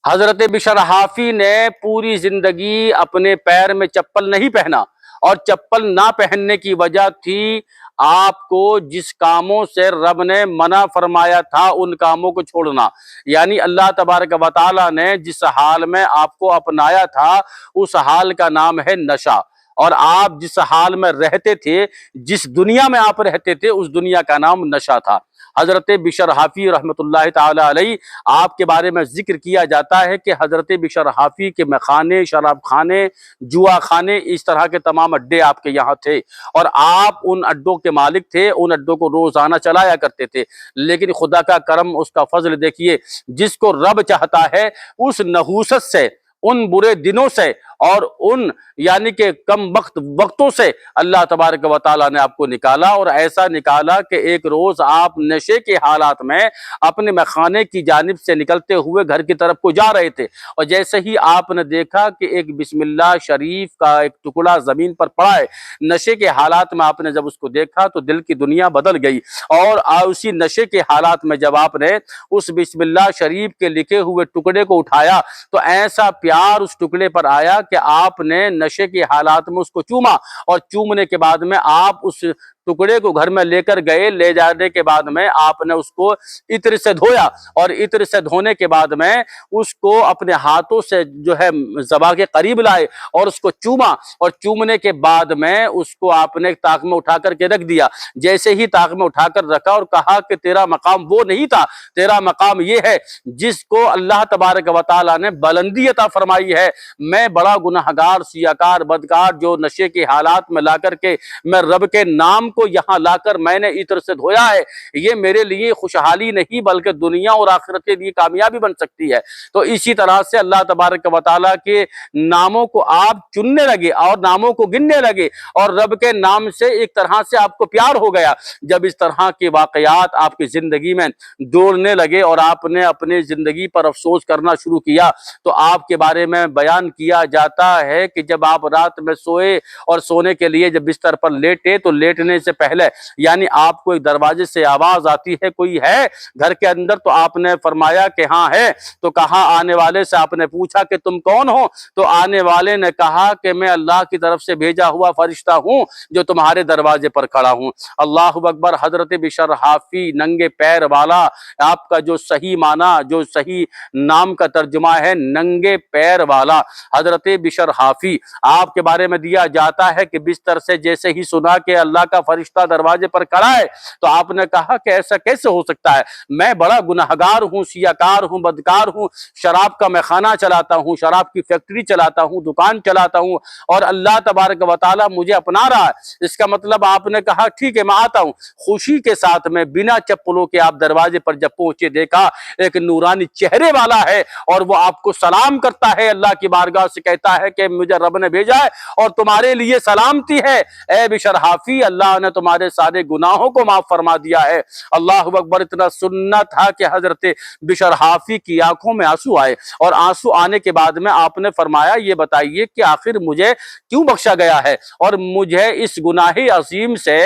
حضرت بشر حافی نے پوری زندگی اپنے پیر میں چپل نہیں پہنا، اور چپل نہ پہننے کی وجہ تھی آپ کو جس کاموں سے رب نے منع فرمایا تھا ان کاموں کو چھوڑنا۔ یعنی اللہ تبارک و تعالیٰ نے جس حال میں آپ کو اپنایا تھا اس حال کا نام ہے نشہ، اور آپ جس حال میں رہتے تھے، جس دنیا میں آپ رہتے تھے، اس دنیا کا نام نشہ تھا۔ حضرت بشر حافی رحمۃ اللہ تعالی علیہ، آپ کے بارے میں ذکر کیا جاتا ہے کہ حضرت بشر حافی کے میخانے، شراب خانے، جوا خانے، اس طرح کے تمام اڈے آپ کے یہاں تھے، اور آپ ان اڈوں کے مالک تھے، ان اڈوں کو روزانہ چلایا کرتے تھے۔ لیکن خدا کا کرم، اس کا فضل دیکھیے، جس کو رب چاہتا ہے اس نحوست سے، ان برے دنوں سے، اور ان یعنی کہ کم وقت وقتوں سے اللہ تبارک و تعالیٰ نے آپ کو نکالا، اور ایسا نکالا کہ ایک روز آپ نشے کے حالات میں اپنے میخانے کی جانب سے نکلتے ہوئے گھر کی طرف کو جا رہے تھے، اور جیسے ہی آپ نے دیکھا کہ ایک بسم اللہ شریف کا ایک ٹکڑا زمین پر پڑا ہے، نشے کے حالات میں آپ نے جب اس کو دیکھا تو دل کی دنیا بدل گئی، اور اسی نشے کے حالات میں جب آپ نے اس بسم اللہ شریف کے لکھے ہوئے ٹکڑے کو اٹھایا تو ایسا پیار اس ٹکڑے پر آیا کہ آپ نے نشے کے حالات میں اس کو چوما، اور چومنے کے بعد میں آپ اس ٹکڑے کو گھر میں لے کر گئے، لے جانے کے بعد میں آپ نے اس کو عطر سے دھویا، اور عطر سے دھونے کے بعد میں اس کو اپنے ہاتھوں سے جو ہے زبا کے قریب لائے اور اس کو چوما، اور چومنے کے بعد میں اس کو آپ نے طاق میں اٹھا کر کے رکھ دیا۔ جیسے ہی طاق میں اٹھا کر رکھا اور کہا کہ تیرا مقام وہ نہیں تھا، تیرا مقام یہ ہے جس کو اللہ تبارک و تعالیٰ نے بلندی عطا فرمائی ہے۔ میں بڑا گناہگار، سیاکار، بدکار، جو نشے کے حالات میں لا کر کے میں رب کے نام کو یہاں لا کر میں نے عطر سے دھویا ہے، یہ میرے لیے خوشحالی نہیں بلکہ دنیا اور آخرت کے لیے کامیابی بن سکتی ہے۔ تو اسی طرح سے اللہ تبارک و تعالیٰ کے ناموں کو آپ چننے لگے اور ناموں کو گننے لگے، اور رب کے نام سے ایک طرح سے آپ کو پیار ہو گیا۔ جب اس طرح کے واقعات آپ کی زندگی میں دوڑنے لگے اور آپ نے اپنی زندگی پر افسوس کرنا شروع کیا، تو آپ کے بارے میں بیان کیا جاتا ہے کہ جب آپ رات میں سوئے اور سونے کے لیے جب بستر پر لیٹے تو لیٹنے سے پہلے یعنی آپ کو ایک دروازے سے آواز آتی ہے کوئی ہے گھر کے اندر، تو آپ نے فرمایا کہ ہاں ہے۔ تو کہاں آنے والے سے آپ نے پوچھا کہ تم کون ہو؟ تو آنے والے نے کہا کہ میں اللہ کی طرف سے بھیجا ہوا فرشتہ ہوں جو تمہارے دروازے پر کھڑا ہوں۔ اللہ اکبر۔ حضرت بشر حافی ننگے پیر والا، آپ کا جو صحیح معنی، جو صحیح نام کا ترجمہ ہے ننگے پیر والا، حضرت بشر حافی، آپ کے بارے میں دیا جاتا ہے کہ بستر سے جیسے ہی سنا کہ اللہ کا فرشتہ دروازے پر کھڑا ہے تو آپ نے کہا کہ ایسا کیسے ہو سکتا ہے؟ میں بڑا گناہگار ہوں، سیاکار ہوں، بدکار ہوں، شراب کا میخانہ چلاتا ہوں، شراب کی فیکٹری چلاتا ہوں، دکان چلاتا ہوں، اور اللہ تبارک و تعالیٰ مجھے اپنا رہا ہے۔ اس کا مطلب آپ نے کہا ٹھیک ہے میں آتا ہوں۔ خوشی کے ساتھ میں بنا چپلوں کے آپ دروازے پر جب پہنچے دیکھا ایک نورانی چہرے والا ہے اور وہ آپ کو سلام کرتا ہے، اللہ کی بارگاہ سے کہتا ہے کہ مجھے رب نے بھیجا ہے اور تمہارے لیے سلامتی ہے اے بشر حافی، اللہ نے تمہارے سارے گناہوں کو معاف فرما دیا ہے۔ اللہ اکبر۔ اتنا سننا تھا کہ حضرت بشر حافی کی آنکھوں میں آنسو آئے، اور آنسو آنے کے بعد میں آپ نے فرمایا یہ بتائیے کہ آخر مجھے کیوں بخشا گیا ہے، اور مجھے اس گناہ عظیم سے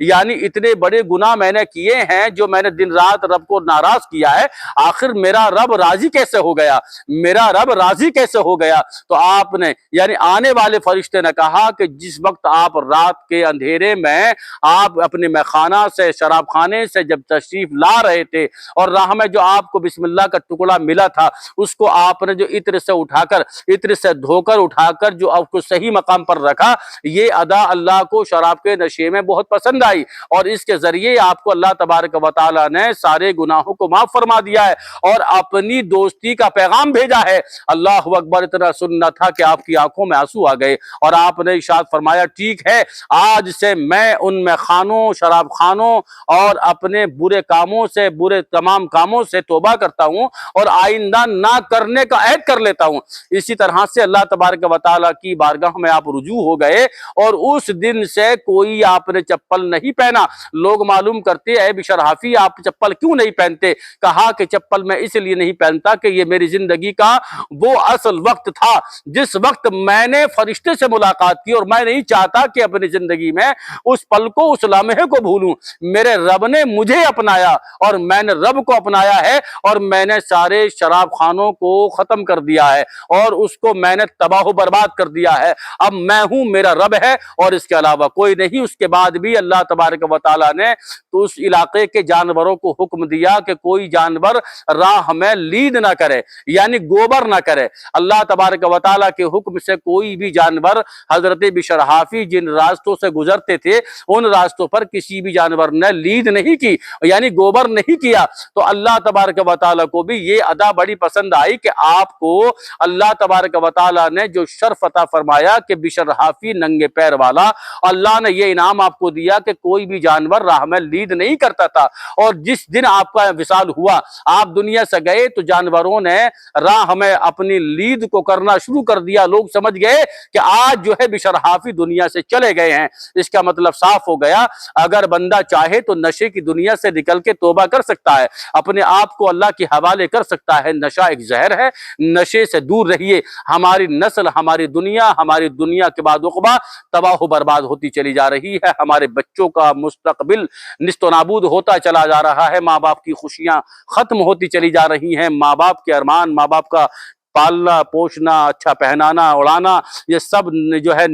یعنی اتنے بڑے گناہ میں نے کیے ہیں جو میں نے دن رات رب کو ناراض کیا ہے، آخر میرا رب راضی کیسے ہو گیا، میرا رب راضی کیسے ہو گیا؟ تو آپ نے یعنی آنے والے فرشتے نے کہا کہ جس وقت آپ رات کے اندھیرے میں آپ اپنے میخانہ سے، شراب خانے سے جب تشریف لا رہے تھے اور راہ میں جو آپ کو بسم اللہ کا ٹکڑا ملا تھا اس کو آپ نے جو عطر سے اٹھا کر، عطر سے دھو کر اٹھا کر جو آپ کو صحیح مقام پر رکھا، یہ ادا اللہ کو شراب کے نشے میں بہت پسند آئی، اور اس کے ذریعے آپ کو اللہ تبارک و تعالیٰ نے سارے گناہوں کو معاف فرما دیا ہے اور اپنی دوستی کا پیغام بھیجا ہے۔ اللہ اکبر۔ اتنا سننا تھا کہ آپ کی آنکھوں میں آنسو آ گئے، اور آپ نے ارشاد فرمایا ٹھیک ہے آج سے میں ان میں خانوں، شراب خانوں اور اپنے برے کاموں سے، برے تمام کاموں سے توبہ کرتا ہوں اور آئندہ نہ کرنے کا عہد کر لیتا ہوں۔ اسی طرح سے اللہ تبارک و تعالیٰ کی بارگاہ میں آپ رجوع ہو گئے، اور اس دن سے کوئی آپ نے چپل نہیں پہنا۔ لوگ معلوم کرتے اے بشر حافی آپ چپل کیوں نہیں پہنتے؟ کہا کہ چپل میں اس لیے نہیں پہنتا کہ یہ میری زندگی کا وہ اصل وقت تھا جس وقت میں نے فرشتے سے ملاقات کی، اور میں نہیں چاہتا کہ اپنی زندگی میں اس پل حال کو، اس لمحے کو بھولوں۔ میرے رب نے مجھے اپنایا اور میں نے رب کو اپنایا ہے، اور میں نے سارے شراب خانوں کو ختم کر دیا ہے اور اس کو میں نے تباہ و برباد کر دیا ہے۔ اب میں ہوں، میرا رب ہے اور اس کے علاوہ کوئی نہیں۔ اس کے بعد بھی اللہ تبارک و تعالیٰ نے تو اس علاقے کے جانوروں کو حکم دیا کہ کوئی جانور راہ میں لید نہ کرے، یعنی گوبر نہ کرے۔ اللہ تبارک و تعالیٰ کے حکم سے کوئی بھی جانور، حضرت بشر حافی جن راستوں سے گزرتے تھے ان راستوں پر کسی بھی جانور نے لید نہیں کی، یعنی گوبر نہیں کیا۔ تو اللہ تبارک و تعالیٰ کو بھی یہ ادا بڑی پسند آئی کہ آپ کو اللہ تبارک و تعالیٰ نے جو شرف عطا فرمایا کہ بشر حافی ننگے پیر والا، اللہ نے یہ انعام آپ کو دیا کہ کوئی بھی جانور راہ میں لید نہیں کرتا تھا۔ اور جس دن آپ کا وصال ہوا، آپ دنیا سے گئے، تو جانوروں نے راہ میں اپنی لید کو کرنا شروع کر دیا۔ لوگ سمجھ گئے کہ آج جو ہے بشر حافی دنیا سے چلے گئے ہیں۔ اس کا مطلب صاف ہو گیا، اگر بندہ چاہے تو نشے کی دنیا سے نکل کے توبہ کر سکتا ہے، اپنے آپ کو اللہ کے حوالے کر سکتا ہے۔ نشہ ایک زہر ہے، نشے سے دور رہیے۔ ہماری نسل، ہماری دنیا کے بعد عقبہ تباہ و برباد ہوتی چلی جا رہی ہے۔ ہمارے بچوں کا مستقبل نیست و نابود ہوتا چلا جا رہا ہے۔ ماں باپ کی خوشیاں ختم ہوتی چلی جا رہی ہیں۔ ماں باپ کے ارمان، ماں باپ کا پالنا پوشنا، اچھا پہنانا اڑانا، یہ سب جو ہے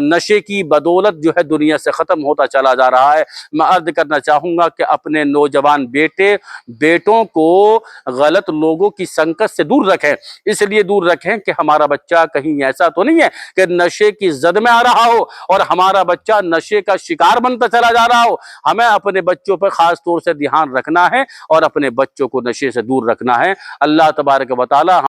نشے کی بدولت جو ہے دنیا سے ختم ہوتا چلا جا رہا ہے۔ میں عرض کرنا چاہوں گا کہ اپنے نوجوان بیٹوں کو غلط لوگوں کی سنگت سے دور رکھیں۔ اس لیے دور رکھیں کہ ہمارا بچہ کہیں ایسا تو نہیں ہے کہ نشے کی زد میں آ رہا ہو اور ہمارا بچہ نشے کا شکار بنتا چلا جا رہا ہو۔ ہمیں اپنے بچوں پر خاص طور سے دھیان رکھنا ہے اور اپنے بچوں کو نشے سے دور رکھنا ہے۔ اللہ تبارک و تعالی